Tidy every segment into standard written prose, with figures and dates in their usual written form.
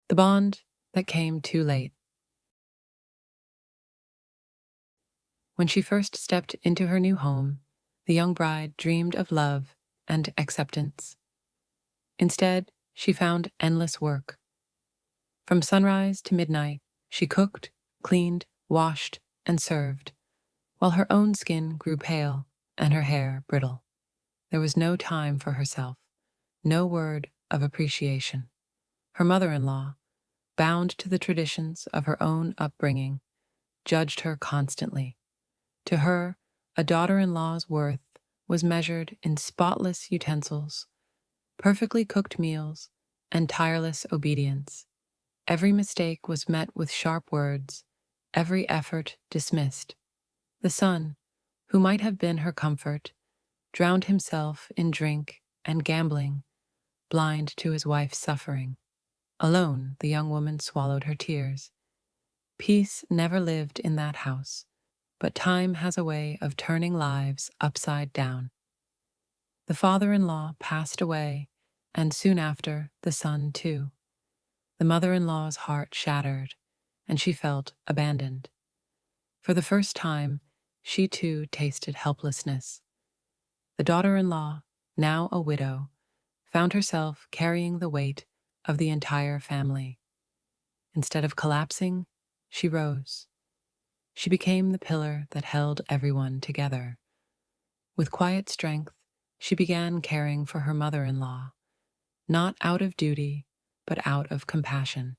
The bond that came too late. When she first stepped into her new home, the young bride dreamed of love and acceptance. Instead, she found endless work. From sunrise to midnight, she cooked, cleaned, washed, and served, while her own skin grew pale and her hair brittle. There was no time for herself, no word of appreciation. Her mother-in-law, bound to the traditions of her own upbringing, judged her constantly. To her, a daughter-in-law's worth was measured in spotless utensils, perfectly cooked meals, and tireless obedience. Every mistake was met with sharp words, every effort dismissed. The son, who might have been her comfort, drowned himself in drink and gambling, blind to his wife's suffering. Alone, the young woman swallowed her tears. Peace never lived in that house, but time has a way of turning lives upside down. The father-in-law passed away, and soon after, the son too. The mother-in-law's heart shattered, and she felt abandoned. For the first time, she too tasted helplessness. The daughter-in-law, now a widow, found herself carrying the weight of the entire family. Instead of collapsing, she rose. She became the pillar that held everyone together. With quiet strength, she began caring for her mother-in-law, not out of duty, but out of compassion.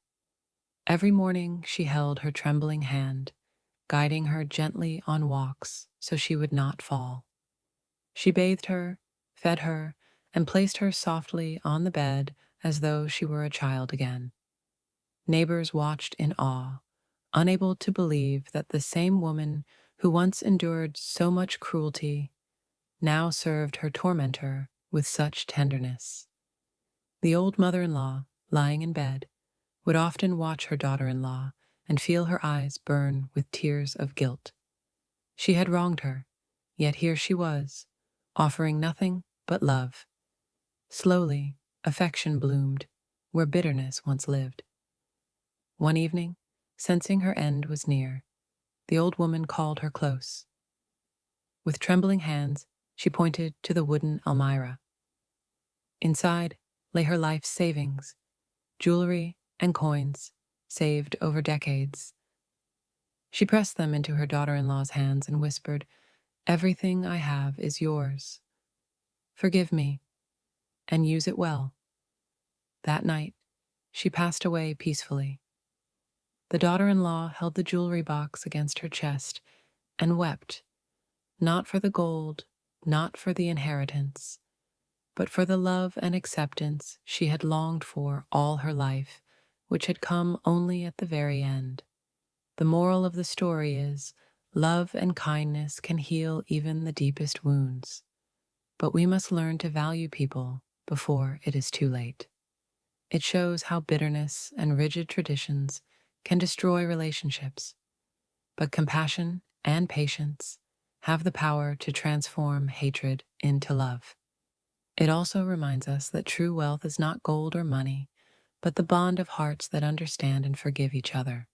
Every morning she held her trembling hand, guiding her gently on walks so she would not fall. She bathed her, fed her, and placed her softly on the bed as though she were a child again. Neighbors watched in awe, unable to believe that the same woman who once endured so much cruelty now served her tormentor with such tenderness. The old mother-in-law, lying in bed, would often watch her daughter-in-law and feel her eyes burn with tears of guilt. She had wronged her, yet here she was, offering nothing but love. Slowly, affection bloomed where bitterness once lived. One evening, sensing her end was near, the old woman called her close. With trembling hands, she pointed to the wooden almirah. Inside lay her life's savings, jewelry and coins, saved over decades. She pressed them into her daughter-in-law's hands and whispered, "Everything I have is yours. Forgive me, and use it well." That night, she passed away peacefully. The daughter-in-law held the jewelry box against her chest and wept, not for the gold, not for the inheritance, but for the love and acceptance she had longed for all her life, which had come only at the very end. The moral of the story is, love and kindness can heal even the deepest wounds, but we must learn to value people before it is too late. It shows how bitterness and rigid traditions can destroy relationships, but compassion and patience have the power to transform hatred into love. It also reminds us that true wealth is not gold or money, but the bond of hearts that understand and forgive each other.